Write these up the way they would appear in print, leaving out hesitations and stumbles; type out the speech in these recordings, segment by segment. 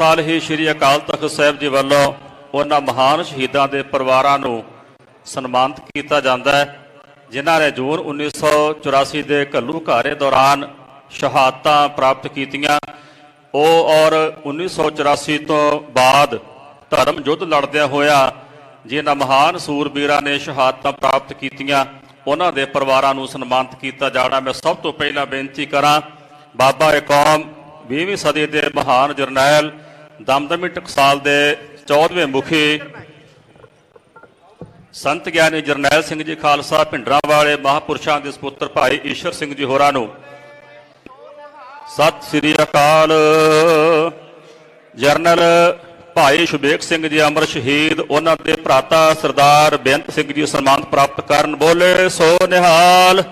साल ही श्री अकाल तख्त साहिब जी वालों उन्होंने महान शहीदों के परिवारों को सन्मानित किया जाता है जिन्हों ने जून 1984 के घल्लूघारे दौरान शहादत प्राप्त कीतियां और 1984 तो बाद धर्म युद्ध लड़द्या होया जिन्होंने महान सूरबीरां ने शहादत प्राप्त कीतियां उन्हों के परिवारों को सन्मानित किया जाना। मैं सब तो पहला बेनती करा बाबा ए कौम 20वीं सदी के महान जरनैल दमदमी टकसाल के 14वें मुखी संत ज्ञानी जरनैल सिंह जी खालसा भिंडरां वाले महापुरुषों के सपुत्र भाई ईश्वर सिंह जी होरां नूं सत श्री अकाल। जरनल भाई शुबेग सिंह जी अमर शहीद उन्होंने भराता सरदार बेअंत सिंह जी सन्मान प्राप्त करन बोले सो निहाल।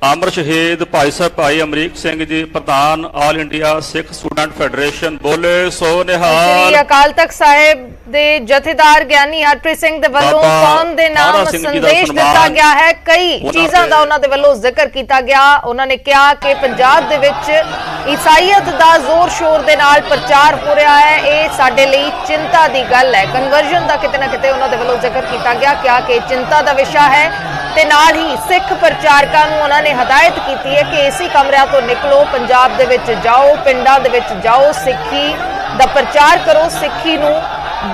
अमर शहीद भाई साहब भाई अमरीक सिंह जी प्रधान all India Sikh student federation बोले सो निहाल। श्री अकाल तख्त साहिब दे जथेदार ज्ञानी हरप्रीत सिंह दे वल्लों कौम दे नाम संदेश दिता गया है। कई चीज़ां दा उन्हां दे वल्लों जिक्र किया गया। उन्होंने कहा कि पंजाब दे विच ईसाईयत दा जोर शोर दे नाल प्रचार हो रहा है, ये साडे लई चिंता दी गल है। कन्वर्जन दा किते ना किते उन्हां दे वल्लों जिक्र किया गया क्या कि चिंता दा विषय है ते नाल ही सिख प्रचारकां नूं उन्हां ने हदायत की है कि इसी कमरिਆਂ तो निकलो, पंजाब दे विच जाओ, पिंडां दे विच जाओ, सिੱਖੀ दा प्रचार करो, सिੱਖੀ नूं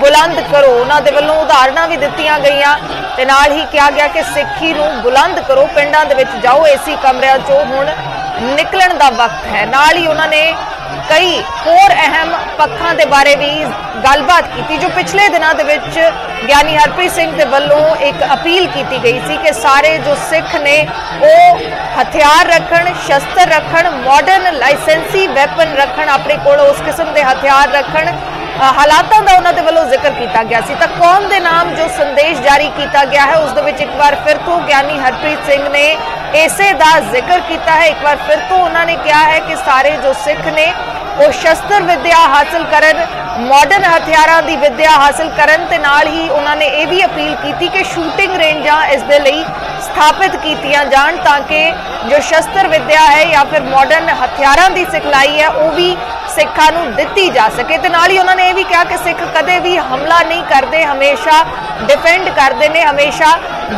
बुलंद करो। उन्हां दे वल्लों उदाहरणां भी दित्तियां गईयां ते नाल ही कहा गया कि सिੱਖੀ नूं बुलंद करो, पिंडां दे विच जाओ, इसी कमरिਆਂ चों हुण निकलण दा वक्त है। नाल ही उन्होंने कई होर अहम पक्षां दे बारे भी गलबात की जो पिछले दिनों दे विच ज्ञानी हरप्रीत सिंह दे वल्लों एक अपील की गई सी कि सारे जो सिख ने वो हथियार रखण, शस्त्र रखण, मॉडर्न लाइसेंसी वैपन रखण, अपने कोल उस किस्म के हथियार रखण। हालातों का उन्होंने वालों जिक्र किया गया सी। तो कौम के नाम जो संदेश जारी किया गया है उस दे विच एक बार फिर तो ज्ञानी हरप्रीत सिंह ने इसे दा जिक्र किया है। एक बार फिर तो उन्होंने कहा है कि सारे जो सिख ने वो शस्त्र विद्या हासिल करन, मॉडर्न हथियारों की विद्या हासिल करन ते नाल ही उन्होंने ये भी अपील की कि शूटिंग रेंजा इस दे लई स्थापित कीतियां जाण ताकि जो शस्त्र विद्या है या फिर मॉडर्न हथियारों की सिखलाई है वो भी सिखां नूं दित्ती जा सके। ते नाल ही उन्होंने ये भी कहा कि सिख कदे भी हमला नहीं करते, हमेशा डिफेंड करते हैं, हमेशा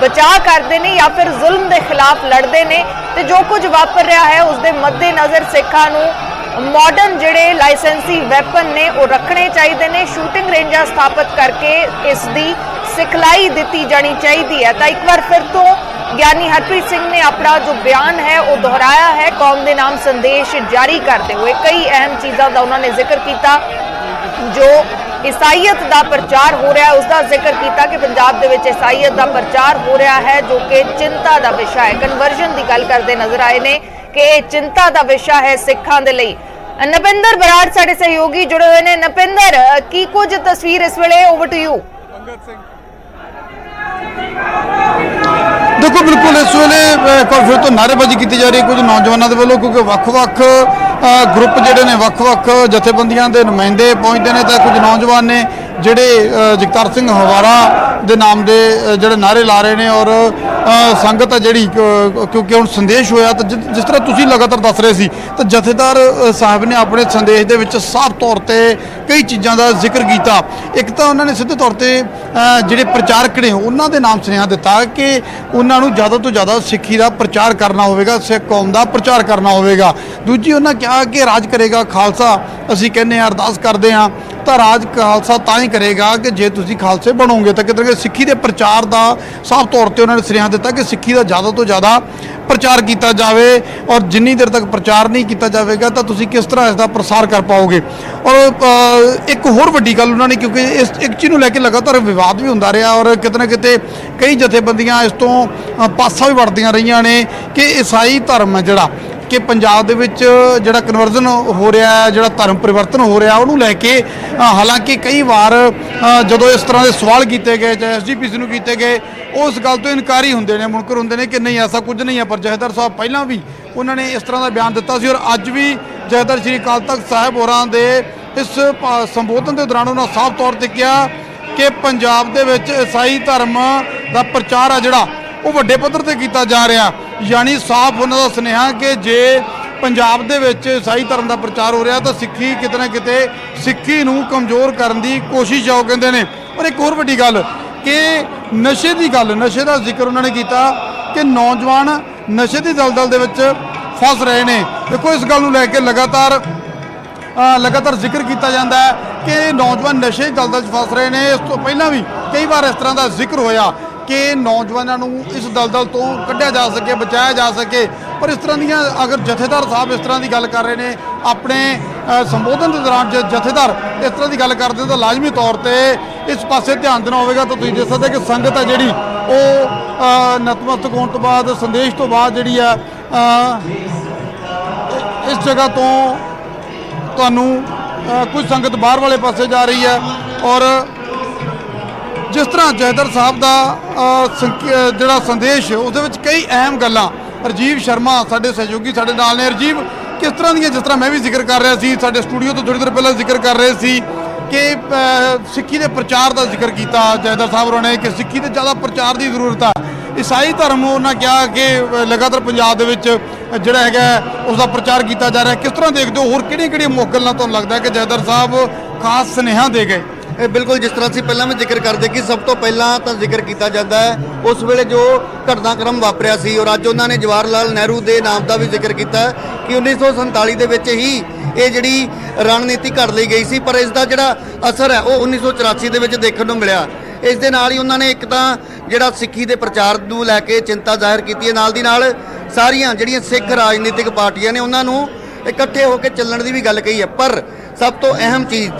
बचाव करते हैं या फिर जुल्म के खिलाफ लड़ते हैं। तो जो कुछ वापर रहा है उसके मद्देनज़र सिखां नूं मॉडर्न जिहड़े लाइसेंसी वैपन ने वो रखने चाहिए ने, शूटिंग रेंजा स्थापित करके इसकी सिखलाई दी जानी चाहिए है। तो एक बार फिर तो ज्ञानी हरप्रीत सिंह ने अपना जो बयान है वो दोहराया है, कौम के नाम संदेश जारी करते हुए कई अहम चीज़ों का उन्होंने जिक्र किया। जो ईसाईयत का प्रचार हो रहा है उसका जिक्र किया कि पंजाब के ईसाईयत का प्रचार हो रहा है जो कि चिंता का विषय है। कन्वर्जन की गल करते नजर आए ने कि चिंता का विषय है सिखां दे लई। नपिंदर बराड़ साडे सहयोगी जुड़े हुए ने। नपिंदर की कुछ तस्वीर इस वेले, ओवर टू यू। देखो बिल्कुल इस वेले एक बार फिर तो नारेबाजी की जा रही है कुछ नौजवानों के वालों, क्योंकि वक्-वक् ग्रुप जोड़े ने वक्-वक् जथेबंदियां के नुमाइंदे पहुँचते हैं। तो कुछ नौजवान ने जोड़े जगतार सिंह हवारा के नाम के जोड़े नारे ला रहे हैं और संगत है जी, क्योंकि हम संदेश होया तो जिस तरह तुम लगातार दस रहे सी तो जथेदार साहब ने अपने संदेश के साफ तौर पर कई चीज़ों का जिक्र किया। एक तो उन्होंने सीधे तौर पर जोड़े प्रचारक ने उन्होंने नाम सुनेहा दिता कि उन्होंने ज़्यादा तो ज़्यादा सिੱਖੀ का प्रचार करना होगा, सिख कौम का प्रचार करना होगा। दूजी उन्होंने कहा कि राज करेगा खालसा, असी कहने अरदास करते हैं तो राज खालसा तां ही करेगा कि जे तुसी खालसे बनोगे। तो कितने सिੱਖੀ के प्रचार का साफ तौर पर उन्होंने सुनेहा दिता कि सिੱਖੀ का ज़्यादा तो ज़्यादा प्रचार किया जाए और जिन्नी देर तक प्रचार नहीं किया जाएगा तो तुसी किस तरह इसका प्रसार कर पाओगे। और एक होर वड्डी गल उन्होंने, क्योंकि इस एक चीज़ को लैके लगातार विवाद भी होंदा रहा और किते ना किते कई जथेबंदियां इस तो पासा भी वटदियां रहीआं ने कि ईसाई धर्म है जिहड़ा कि पंजाब दे विच जिहड़ा कन्वर्जन हो रहा है, जिहड़ा धर्म परिवर्तन हो रहा उन्होंने लैके हालांकि कई बार जदों इस तरह के सवाल किए गए चाहे SGPC नूं किए गए उस गल तो इनकारी होंदे ने, मुनकर होंदे ने कि नहीं ऐसा कुछ नहीं है। पर जथेदार साहब पहलां भी उन्होंने इस तरह का बयान दिता सी और अज भी जथेदार श्री अकाल तख्त साहिब होरां दे इस संबोधन के दौरान उन्होंने साफ तौर पर कहा कि पंजाब दे विच ईसाई धर्म का प्रचार है जिहड़ा वो वड्डे पद्धर ते कीता जा रहा, यानी साफ उन्हों का सुनेहा कि जे ਪੰਜਾਬ ਦੇ ਵਿੱਚ ਈਸਾਈ ਧਰਮ ਦਾ ਪ੍ਰਚਾਰ ਹੋ ਰਿਹਾ ਤਾਂ ਸਿੱਖੀ ਕਿਤੇ ਨਾ ਕਿਤੇ ਸਿੱਖੀ ਨੂੰ ਕਮਜ਼ੋਰ ਕਰਨ ਦੀ ਕੋਸ਼ਿਸ਼ ਆ, ਉਹ ਕਹਿੰਦੇ ਨੇ। ਪਰ ਇੱਕ ਹੋਰ ਵੱਡੀ ਗੱਲ ਕਿ ਨਸ਼ੇ ਦੀ ਗੱਲ, ਨਸ਼ੇ ਦਾ ਜ਼ਿਕਰ ਉਹਨਾਂ ਨੇ ਕੀਤਾ ਕਿ ਨੌਜਵਾਨ ਨਸ਼ੇ ਦੀ ਦਲਦਲ ਦੇ ਵਿੱਚ ਫਸ ਰਹੇ ਨੇ। ਦੇਖੋ ਇਸ ਗੱਲ ਨੂੰ ਲੈ ਕੇ ਲਗਾਤਾਰ ਜ਼ਿਕਰ ਕੀਤਾ ਜਾਂਦਾ ਹੈ ਕਿ ਨੌਜਵਾਨ ਨਸ਼ੇ ਦੀ ਦਲਦਲ 'ਚ ਫਸ ਰਹੇ ਨੇ। ਇਸ ਤੋਂ ਪਹਿਲਾਂ ਵੀ ਕਈ ਵਾਰ ਇਸ ਤਰ੍ਹਾਂ ਦਾ ਜ਼ਿਕਰ ਹੋਇਆ ਕਿ ਨੌਜਵਾਨਾਂ ਨੂੰ ਇਸ ਦਲਦਲ ਤੋਂ ਕੱਢਿਆ ਜਾ ਸਕੇ, ਬਚਾਇਆ ਜਾ ਸਕੇ। ਪਰ ਇਸ ਤਰ੍ਹਾਂ ਦੀਆਂ ਅਗਰ ਜਥੇਦਾਰ ਸਾਹਿਬ ਇਸ ਤਰ੍ਹਾਂ ਦੀ ਗੱਲ ਕਰ ਰਹੇ ਨੇ ਆਪਣੇ ਸੰਬੋਧਨ ਦੇ ਦੌਰਾਨ, ਜਥੇਦਾਰ ਇਸ ਤਰ੍ਹਾਂ ਦੀ ਗੱਲ ਕਰਦੇ ਤਾਂ ਲਾਜ਼ਮੀ ਤੌਰ ਤੇ ਇਸ ਪਾਸੇ ਧਿਆਨ ਦੇਣਾ ਹੋਵੇਗਾ। ਤਾਂ ਤੁਸੀਂ ਦੇਖ ਸਕਦੇ ਕਿ ਸੰਗਤ ਹੈ ਜਿਹੜੀ ਉਹ ਨਤਮਸਤਕ ਹੋਣ ਤੋਂ ਬਾਅਦ, ਸੰਦੇਸ਼ ਤੋਂ ਬਾਅਦ ਜਿਹੜੀ ਆ ਇਸ ਜਗ੍ਹਾ ਤੋਂ ਤੁਹਾਨੂੰ ਕੁਝ ਸੰਗਤ ਬਾਹਰ ਵਾਲੇ ਪਾਸੇ ਜਾ ਰਹੀ ਹੈ। ਔਰ ਜਿਸ ਤਰ੍ਹਾਂ ਜਥੇਦਾਰ ਸਾਹਿਬ ਦਾ ਜਿਹੜਾ ਸੰਦੇਸ਼, ਉਹਦੇ ਵਿੱਚ ਕਈ ਅਹਿਮ ਗੱਲਾਂ, ਰਜੀਵ ਸ਼ਰਮਾ ਸਾਡੇ ਸਹਿਯੋਗੀ ਸਾਡੇ ਨਾਲ ਨੇ। ਰਜੀਵ, ਕਿਸ ਤਰ੍ਹਾਂ ਦੀਆਂ, ਜਿਸ ਤਰ੍ਹਾਂ ਮੈਂ ਵੀ ਜ਼ਿਕਰ ਕਰ ਰਿਹਾ ਸੀ, ਸਾਡੇ ਸਟੂਡੀਓ ਤੋਂ ਥੋੜ੍ਹੀ ਦੇਰ ਪਹਿਲਾਂ ਜ਼ਿਕਰ ਕਰ ਰਹੇ ਸੀ ਕਿ ਸਿੱਖੀ ਦੇ ਪ੍ਰਚਾਰ ਦਾ ਜ਼ਿਕਰ ਕੀਤਾ ਜਥੇਦਾਰ ਸਾਹਿਬ ਹੋਰਾਂ ਨੇ ਕਿ ਸਿੱਖੀ ਦੇ ਜ਼ਿਆਦਾ ਪ੍ਰਚਾਰ ਦੀ ਜ਼ਰੂਰਤ ਆ। ਈਸਾਈ ਧਰਮ ਉਹਨਾਂ ਕਿਹਾ ਕਿ ਲਗਾਤਾਰ ਪੰਜਾਬ ਦੇ ਵਿੱਚ ਜਿਹੜਾ ਹੈਗਾ ਉਸ ਦਾ ਪ੍ਰਚਾਰ ਕੀਤਾ ਜਾ ਰਿਹਾ। ਕਿਸ ਤਰ੍ਹਾਂ ਦੇਖਦੇ ਹੋ, ਹੋਰ ਕਿਹੜੀਆਂ ਮੁੱਖ ਗੱਲਾਂ ਤੁਹਾਨੂੰ ਲੱਗਦਾ ਹੈ ਕਿ ਜਥੇਦਾਰ ਸਾਹਿਬ ਖਾਸ ਸੁਨੇਹਾ ਦੇ ਗਏ? ਇਹ ਬਿਲਕੁਲ ਜਿਸ ਤਰ੍ਹਾਂ ਅਸੀਂ ਪਹਿਲਾਂ ਵੀ ਜ਼ਿਕਰ ਕਰਦੇ ਕਿ ਸਭ ਤੋਂ ਪਹਿਲਾਂ ਤਾਂ ਜ਼ਿਕਰ ਕੀਤਾ ਜਾਂਦਾ ਹੈ ਉਸ ਵੇਲੇ ਜੋ ਘਟਨਾਕ੍ਰਮ ਵਾਪਰਿਆ ਸੀ, ਔਰ ਅੱਜ ਉਹਨਾਂ ਨੇ ਜਵਾਹਰ ਲਾਲ ਨਹਿਰੂ ਦੇ ਨਾਮ ਦਾ ਵੀ ਜ਼ਿਕਰ ਕੀਤਾ ਕਿ 1947 ਦੇ ਵਿੱਚ ਹੀ ਇਹ ਜਿਹੜੀ ਰਣਨੀਤੀ ਘੜ ਲਈ ਗਈ ਸੀ, ਪਰ ਇਸ ਦਾ ਜਿਹੜਾ ਅਸਰ ਹੈ ਉਹ 1984 ਦੇ ਵਿੱਚ ਦੇਖਣ ਨੂੰ ਮਿਲਿਆ। ਇਸ ਦੇ ਨਾਲ ਹੀ ਉਹਨਾਂ ਨੇ ਇੱਕ ਤਾਂ ਜਿਹੜਾ ਸਿੱਖੀ ਦੇ ਪ੍ਰਚਾਰ ਨੂੰ ਲੈ ਕੇ ਚਿੰਤਾ ਜ਼ਾਹਿਰ ਕੀਤੀ ਹੈ, ਨਾਲ ਦੀ ਨਾਲ ਸਾਰੀਆਂ ਜਿਹੜੀਆਂ ਸਿੱਖ ਰਾਜਨੀਤਿਕ ਪਾਰਟੀਆਂ ਨੇ ਉਹਨਾਂ ਨੂੰ ਇਕੱਠੇ ਹੋ ਕੇ ਚੱਲਣ ਦੀ ਵੀ ਗੱਲ ਕਹੀ ਹੈ। ਪਰ ਸਭ ਤੋਂ ਅਹਿਮ ਚੀਜ਼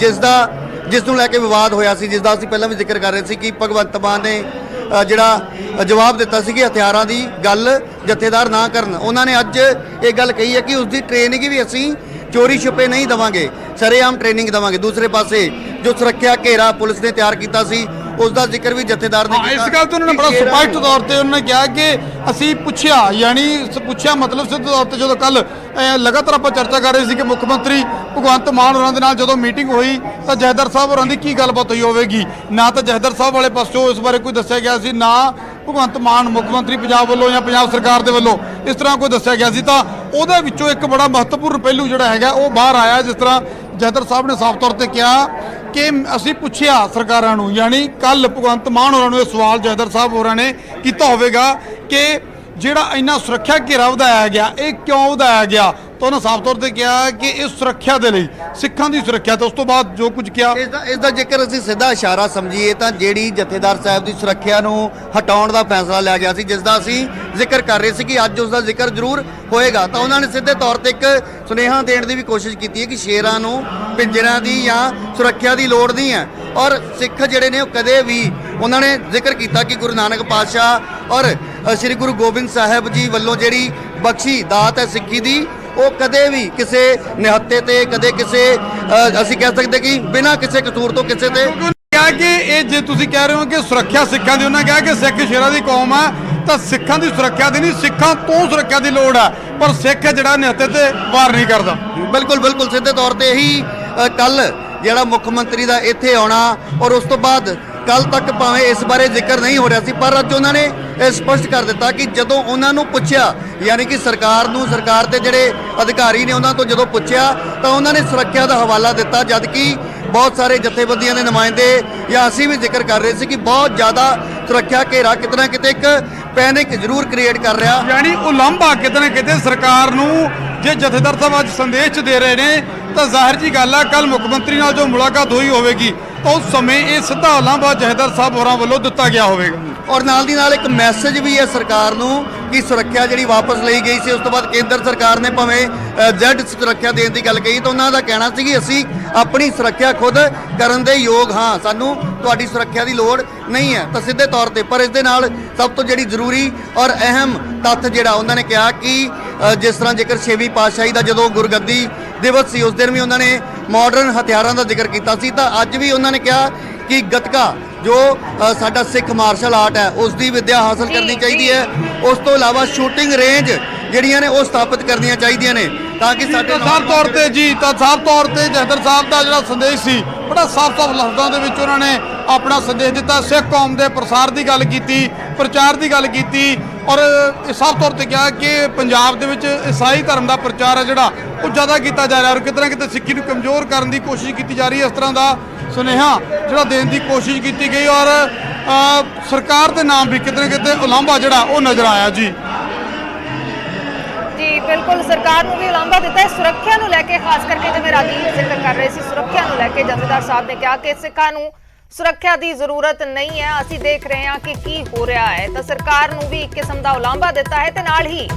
ਜਿਸ ਨੂੰ ਲੈ ਕੇ ਵਿਵਾਦ ਹੋਇਆ ਸੀ, ਜਿਸ ਦਾ ਅਸੀਂ ਪਹਿਲਾਂ ਵੀ ਜ਼ਿਕਰ ਕਰ ਰਹੇ ਸੀ ਕਿ ਭਗਵੰਤ ਮਾਨ ਨੇ ਜਿਹੜਾ ਜਵਾਬ ਦਿੱਤਾ ਸੀ ਕਿ ਹਥਿਆਰਾਂ ਦੀ ਗੱਲ ਜਥੇਦਾਰ ਨਾ ਕਰਨ। ਉਹਨਾਂ ਨੇ ਅੱਜ ਇਹ ਗੱਲ ਕਹੀ ਹੈ ਕਿ ਉਸ ਦੀ ਟ੍ਰੇਨਿੰਗ ਵੀ ਅਸੀਂ ਚੋਰੀ ਛੁਪੇ ਨਹੀਂ ਦੇਵਾਂਗੇ, ਸਰੇਆਮ ਟ੍ਰੇਨਿੰਗ ਦੇਵਾਂਗੇ। ਦੂਸਰੇ ਪਾਸੇ ਜੋ ਸੁਰੱਖਿਆ ਘੇਰਾ ਪੁਲਿਸ ਨੇ ਤਿਆਰ ਕੀਤਾ ਸੀ ਉਸ ਦਾ ਜ਼ਿਕਰ ਵੀ ਜਥੇਦਾਰ ਨੇ ਕੀਤਾ। ਇਸ ਗੱਲ ਤੋਂ ਉਹਨਾਂ ਨੇ ਬੜਾ ਸਪਸ਼ਟ ਤੌਰ ਤੇ ਉਹਨਾਂ ਨੇ ਕਿਹਾ ਕਿ ਅਸੀਂ ਪੁੱਛਿਆ, ਯਾਨੀ ਪੁੱਛਿਆ ਮਤਲਬ ਸਿੱਧੇ ਤੌਰ ਤੇ ਜਦੋਂ ਕੱਲ ਲਗਾਤਾਰ ਆਪਾਂ ਚਰਚਾ ਕਰ ਰਹੇ ਸੀ ਕਿ ਮੁੱਖ ਮੰਤਰੀ ਭਗਵੰਤ ਮਾਨ ਹੋਰਾਂ ਦੇ ਨਾਲ ਜਦੋਂ ਮੀਟਿੰਗ ਹੋਈ ਤਾਂ ਜਥੇਦਾਰ ਸਾਹਿਬ ਹੋਰਾਂ ਦੀ ਕੀ ਗੱਲਬਾਤ ਹੋਈ ਹੋਵੇਗੀ। ਨਾ ਤਾਂ ਜਥੇਦਾਰ ਸਾਹਿਬ ਵਾਲੇ ਪਾਸੋਂ ਇਸ ਬਾਰੇ ਕੋਈ ਦੱਸਿਆ ਗਿਆ ਸੀ, ਨਾ ਭਗਵੰਤ ਮਾਨ ਮੁੱਖ ਮੰਤਰੀ ਪੰਜਾਬ ਵੱਲੋਂ ਜਾਂ ਪੰਜਾਬ ਸਰਕਾਰ ਦੇ ਵੱਲੋਂ ਇਸ ਤਰ੍ਹਾਂ ਕੋਈ ਦੱਸਿਆ ਗਿਆ ਸੀ। ਤਾਂ ਉਹਦੇ ਵਿੱਚੋਂ ਇੱਕ ਬੜਾ ਮਹੱਤਵਪੂਰਨ ਪਹਿਲੂ ਜਿਹੜਾ ਹੈਗਾ ਉਹ ਬਾਹਰ ਆਇਆ, ਜਿਸ ਤਰ੍ਹਾਂ ਜਥੇਦਾਰ ਸਾਹਿਬ ਨੇ ਸਾਫ਼ ਤੌਰ ਤੇ ਕਿਹਾ ਕਿ ਅਸੀਂ ਪੁੱਛਿਆ ਸਰਕਾਰਾਂ ਨੂੰ, ਯਾਨੀ ਕੱਲ ਭਗਵੰਤ ਮਾਨ ਹੋਰਾਂ ਨੂੰ ਇਹ ਸਵਾਲ ਜਥੇਦਾਰ ਸਾਹਿਬ ਹੋਰਾਂ ਨੇ ਕੀਤਾ ਹੋਵੇਗਾ ਕਿ ਜਿਹੜਾ ਇੰਨਾ ਸੁਰੱਖਿਆ ਘੇਰਾ ਵਧਾਇਆ ਗਿਆ ਇਹ ਕਿਉਂ ਵਧਾਇਆ ਗਿਆ। ਤਾਂ ਉਹਨਾਂ ਸਾਫ਼ ਤੌਰ ਤੇ ਕਿਹਾ ਕਿ ਇਹ ਸੁਰੱਖਿਆ ਦੇ ਲਈ, ਸਿੱਖਾਂ ਦੀ ਸੁਰੱਖਿਆ। ਤੇ ਉਸ ਤੋਂ ਬਾਅਦ ਜੋ ਕੁਝ ਕਿਹਾ ਇਸ ਦਾ ਜੇਕਰ ਅਸੀਂ ਸਿੱਧਾ ਇਸ਼ਾਰਾ ਸਮਝੀਏ ਤਾਂ ਜਿਹੜੀ ਜਥੇਦਾਰ ਸਾਹਿਬ ਦੀ ਸੁਰੱਖਿਆ ਨੂੰ ਹਟਾਉਣ ਦਾ ਫੈਸਲਾ ਲਿਆ ਗਿਆ ਸੀ, ਜਿਸ ਦਾ ਅਸੀਂ ਜ਼ਿਕਰ ਕਰ ਰਹੇ ਸੀ ਕਿ ਅੱਜ ਉਸ ਦਾ ਜ਼ਿਕਰ ਜ਼ਰੂਰ ਹੋਏਗਾ, ਤਾਂ ਉਹਨਾਂ ਨੇ ਸਿੱਧੇ ਤੌਰ ਤੇ ਇੱਕ ਸੁਨੇਹਾ ਦੇਣ ਦੀ ਵੀ ਕੋਸ਼ਿਸ਼ ਕੀਤੀ ਹੈ ਕਿ ਸ਼ੇਰਾਂ ਨੂੰ ਪਿੰਜਰਾਂ ਦੀ ਜਾਂ ਸੁਰੱਖਿਆ ਦੀ ਲੋੜ ਨਹੀਂ ਹੈ। ਔਰ ਸਿੱਖ ਜਿਹੜੇ ਨੇ ਉਹ ਕਦੇ ਵੀ, ਉਹਨਾਂ ਨੇ ਜ਼ਿਕਰ ਕੀਤਾ ਕਿ ਗੁਰੂ ਨਾਨਕ ਪਾਤਸ਼ਾਹ ਔਰ ਸ੍ਰੀ ਗੁਰੂ ਗੋਬਿੰਦ ਸਾਹਿਬ ਜੀ ਵੱਲੋਂ ਜਿਹੜੀ ਬਖਸ਼ੀ ਦਾਤ ਹੈ ਸਿੱਖੀ ਦੀ, ਉਹ ਕਦੇ ਵੀ ਕਿਸੇ ਨਿਹੱਤੇ ਤੇ, ਕਦੇ ਕਿਸੇ ਅਸੀਂ ਕਹਿ ਸਕਦੇ ਕਿ ਬਿਨਾਂ ਕਿਸੇ ਕਸੂਰ ਤੋਂ ਕਿਸੇ ਤੇ ਕਿਹਾ ਕਿ ਇਹ ਜੇ ਤੁਸੀਂ ਕਹਿ ਰਹੇ ਹੋ ਕਿ ਸੁਰੱਖਿਆ ਸਿੱਖਾਂ ਦੀ, ਉਹਨਾਂ ਕਿਹਾ ਕਿ ਸਿੱਖ ਸ਼ੇਰਾਂ ਦੀ ਕੌਮ ਆ, ਤਾਂ ਸਿੱਖਾਂ ਦੀ ਸੁਰੱਖਿਆ ਦੀ ਨਹੀਂ, ਸਿੱਖਾਂ ਤੋਂ ਸੁਰੱਖਿਆ ਦੀ ਲੋੜ ਆ। ਪਰ ਸਿੱਖ ਜਿਹੜਾ ਨਿਹੱਤੇ ਤੇ ਵਾਰ ਨਹੀਂ ਕਰਦਾ। ਬਿਲਕੁਲ ਸਿੱਧੇ ਤੌਰ ਤੇ ਹੀ ਕੱਲ ਜਿਹੜਾ ਮੁੱਖ ਮੰਤਰੀ ਦਾ ਇੱਥੇ ਆਉਣਾ ਔਰ ਉਸ ਤੋਂ ਬਾਅਦ ਕੱਲ ਤੱਕ ਭਾਵੇਂ ਇਸ ਬਾਰੇ ਜ਼ਿਕਰ ਨਹੀਂ ਹੋ ਰਿਹਾ ਸੀ, ਪਰ ਅੱਜ ਉਹਨਾਂ ਨੇ ਇਹ ਸਪਸ਼ਟ ਕਰ ਦਿੱਤਾ ਕਿ ਜਦੋਂ ਉਹਨਾਂ ਨੂੰ ਪੁੱਛਿਆ, ਯਾਨੀ ਕਿ ਸਰਕਾਰ ਦੇ ਜਿਹੜੇ ਅਧਿਕਾਰੀ ਨੇ ਉਹਨਾਂ ਤੋਂ ਜਦੋਂ ਪੁੱਛਿਆ ਤਾਂ ਉਹਨਾਂ ਨੇ ਸੁਰੱਖਿਆ ਦਾ ਹਵਾਲਾ ਦਿੱਤਾ, ਜਦ ਕਿ ਬਹੁਤ ਸਾਰੇ ਜਥੇਬੰਦੀਆਂ ਦੇ ਨੁਮਾਇੰਦੇ ਜਾਂ ਅਸੀਂ ਵੀ ਜ਼ਿਕਰ ਕਰ ਰਹੇ ਸੀ ਕਿ ਬਹੁਤ ਜ਼ਿਆਦਾ ਸੁਰੱਖਿਆ ਘੇਰਾ ਕਿਤੇ ਨਾ ਕਿਤੇ ਇੱਕ ਪੈਨਿਕ ਜ਼ਰੂਰ ਕ੍ਰੀਏਟ ਕਰ ਰਿਹਾ, ਯਾਨੀ ਉਲੰਭਾ ਕਿਤੇ ਨਾ ਕਿਤੇ ਸਰਕਾਰ ਨੂੰ। ਜੇ ਜਥੇਦਾਰ ਸਾਹਿਬ ਅੱਜ ਸੰਦੇਸ਼ ਦੇ ਰਹੇ ਨੇ ਤਾਂ ਜ਼ਾਹਿਰ ਜੀ ਗੱਲ ਆ ਕੱਲ ਮੁੱਖ ਮੰਤਰੀ ਨਾਲ ਜੋ ਮੁਲਾਕਾਤ ਹੋਈ ਹੋਵੇਗੀ ਤਾਂ ਉਸ ਸਮੇਂ ਇਹ ਸਿੱਧਾ ਉਲੰਭਾ ਜਥੇਦਾਰ ਸਾਹਿਬ ਹੋਰਾਂ ਵੱਲੋਂ ਦਿੱਤਾ ਗਿਆ ਹੋਵੇਗਾ। ਔਰ ਨਾਲ ਦੀ ਨਾਲ ਇੱਕ ਮੈਸੇਜ ਵੀ ਹੈ ਸਰਕਾਰ ਨੂੰ ਕਿ ਸੁਰੱਖਿਆ ਜਿਹੜੀ ਵਾਪਸ ਲਈ ਗਈ ਸੀ, ਉਸ ਤੋਂ ਬਾਅਦ ਕੇਂਦਰ ਸਰਕਾਰ ਨੇ ਭਾਵੇਂ ਜ਼ੈਡ ਸੁਰੱਖਿਆ ਦੇਣ ਦੀ ਗੱਲ ਕਹੀ ਤਾਂ ਉਹਨਾਂ ਦਾ ਕਹਿਣਾ ਸੀ ਕਿ ਅਸੀਂ ਆਪਣੀ ਸੁਰੱਖਿਆ ਖੁਦ ਕਰਨ ਦੇ ਯੋਗ ਹਾਂ, ਸਾਨੂੰ ਤੁਹਾਡੀ ਸੁਰੱਖਿਆ ਦੀ ਲੋੜ ਨਹੀਂ ਹੈ। ਤਾਂ ਸਿੱਧੇ ਤੌਰ ਤੇ ਪਰ ਇਸ ਦੇ ਨਾਲ ਸਭ ਤੋਂ ਜਿਹੜੀ ਜ਼ਰੂਰੀ ਔਰ ਅਹਿਮ ਤੱਥ ਜਿਹੜਾ ਉਹਨਾਂ ਨੇ ਕਿਹਾ ਕਿ ਜਿਸ ਤਰ੍ਹਾਂ ਜੇਕਰ 6ਵੀਂ ਪਾਤਸ਼ਾਹੀ ਦਾ ਜਦੋਂ ਗੁਰਗੱਦੀ ਦਿਵਸ ਸੀ ਉਸ ਦਿਨ ਵੀ ਉਹਨਾਂ ਨੇ ਮਾਡਰਨ ਹਥਿਆਰਾਂ ਦਾ ਜ਼ਿਕਰ ਕੀਤਾ ਸੀ, ਤਾਂ ਅੱਜ ਵੀ ਉਹਨਾਂ ਨੇ ਕਿਹਾ ਕਿ ਗੱਤਕਾ ਜੋ ਸਾਡਾ ਸਿੱਖ ਮਾਰਸ਼ਲ ਆਰਟ ਹੈ ਉਸ ਦੀ ਵਿੱਦਿਆ ਹਾਸਲ ਕਰਨੀ ਚਾਹੀਦੀ ਹੈ। ਉਸ ਤੋਂ ਇਲਾਵਾ ਸ਼ੂਟਿੰਗ ਰੇਂਜ ਜਿਹੜੀਆਂ ਨੇ ਉਹ ਸਥਾਪਿਤ ਕਰਨੀਆਂ ਚਾਹੀਦੀਆਂ ਨੇ ਤਾਂ ਕਿ ਸਾਡੇ ਸਾਫ਼ ਤੌਰ ਤੇ ਜਥੇਦਾਰ ਸਾਹਿਬ ਦਾ ਜਿਹੜਾ ਸੰਦੇਸ਼ ਸੀ ਬੜਾ ਸਾਫ਼ ਲਫ਼ਜ਼ਾਂ ਦੇ ਵਿੱਚ ਉਹਨਾਂ ਨੇ ਆਪਣਾ ਸੰਦੇਸ਼ ਦਿੱਤਾ। ਸਿੱਖ ਕੌਮ ਦੇ ਪ੍ਰਸਾਰ ਦੀ ਗੱਲ ਕੀਤੀ, ਪ੍ਰਚਾਰ ਦੀ ਗੱਲ ਕੀਤੀ ਔਰ ਇਹ ਸਾਫ਼ ਤੌਰ ਤੇ ਕਿਹਾ ਕਿ ਪੰਜਾਬ ਦੇ ਵਿੱਚ ਈਸਾਈ ਧਰਮ ਦਾ ਪ੍ਰਚਾਰ ਹੈ ਜਿਹੜਾ ਉਹ ਜ਼ਿਆਦਾ ਕੀਤਾ ਜਾ ਰਿਹਾ ਔਰ ਕਿਤੇ ਨਾ ਕਿਤੇ ਸਿੱਖੀ ਨੂੰ ਕਮਜ਼ੋਰ ਕਰਨ ਦੀ ਕੋਸ਼ਿਸ਼ ਕੀਤੀ ਜਾ ਰਹੀ ਹੈ। ਇਸ ਤਰ੍ਹਾਂ ਦਾ ਸੁਨੇਹਾ ਜਿਹੜਾ ਦੇਣ ਦੀ ਕੋਸ਼ਿਸ਼ ਕੀਤੀ ਗਈ ਔਰ ਸਰਕਾਰ ਦੇ ਨਾਮ ਵੀ ਕਿਤੇ ਨਾ ਕਿਤੇ ਉਲਾਂਭਾ ਜਿਹੜਾ ਉਹ ਨਜ਼ਰ ਆਇਆ ਜੀ। ਜੀ ਬਿਲਕੁਲ, ਸਰਕਾਰ ਨੂੰ ਵੀ ਉਲਾਂਭਾ ਦਿੱਤਾ ਹੈ ਸੁਰੱਖਿਆ ਨੂੰ ਲੈ ਕੇ, ਖਾਸ ਕਰਕੇ ਜਿਵੇਂ ਰਾਜੀਵ ਜ਼ਿਕਰ ਕਰ ਰਹੇ ਸੀ, ਸੁਰੱਖਿਆ ਨੂੰ ਲੈ ਕੇ ਜਥੇਦਾਰ ਸਾਹਿਬ ਨੇ ਕਿਹਾ ਕਿ ਸਿੱਖਾਂ ਨੂੰ ਸੁਰੱਖਿਆ ਦੀ ਜ਼ਰੂਰਤ ਨਹੀਂ ਹੈ, ਅਸੀਂ ਦੇਖ ਰਹੇ ਹਾਂ ਕਿ ਕੀ ਹੋ ਰਿਹਾ ਹੈ। ਤਾਂ ਸਰਕਾਰ ਨੂੰ ਵੀ ਇੱਕ ਕਿਸਮ ਦਾ ਉਲਾਂਭਾ ਦਿੱਤਾ ਹੈ ਤੇ ਨਾਲ ਹੀ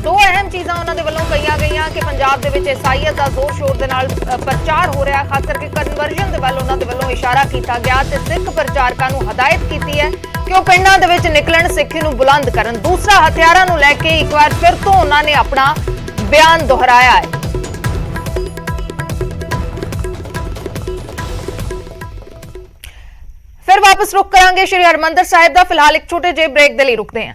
ਦੋ ਅਹਿਮ ਚੀਜ਼ਾਂ ਉਹਨਾਂ ਦੇ ਵੱਲੋਂ ਕਹੀਆਂ ਗਈਆਂ ਕਿ ਪੰਜਾਬ ਦੇ ਵਿੱਚ ਈਸਾਈਅਤ ਦਾ ਜ਼ੋਰ ਸ਼ੋਰ ਦੇ ਨਾਲ ਪ੍ਰਚਾਰ ਹੋ ਰਿਹਾ, ਖਾਸ ਕਰਕੇ ਕਨਵਰਜਨ ਦੇ ਵੱਲ ਉਹਨਾਂ ਦੇ ਵੱਲੋਂ ਇਸ਼ਾਰਾ ਕੀਤਾ ਗਿਆ ਤੇ ਸਿੱਖ ਪ੍ਰਚਾਰਕਾਂ ਨੂੰ ਹਦਾਇਤ ਕੀਤੀ ਹੈ ਕਿ ਉਹ ਪਿੰਡਾਂ ਦੇ ਵਿੱਚ ਨਿਕਲਣ, ਸਿੱਖੀ ਨੂੰ ਬੁਲੰਦ ਕਰਨ। ਦੂਸਰਾ, ਹਥਿਆਰਾਂ ਨੂੰ ਲੈ ਕੇ ਇੱਕ ਵਾਰ ਫਿਰ ਤੋਂ ਉਹਨਾਂ ਨੇ ਆਪਣਾ ਬਿਆਨ ਦੁਹਰਾਇਆ ਹੈ। ਫਿਰ ਵਾਪਸ ਰੁਕ ਕਰਾਂਗੇ ਸ਼੍ਰੀ ਹਰਿਮੰਦਰ ਸਾਹਿਬ ਦਾ, ਫਿਲਹਾਲ ਇੱਕ ਛੋਟੇ ਜਿਹੇ ਬ੍ਰੇਕ ਦੇ ਲਈ ਰੁਕਦੇ ਹਾਂ।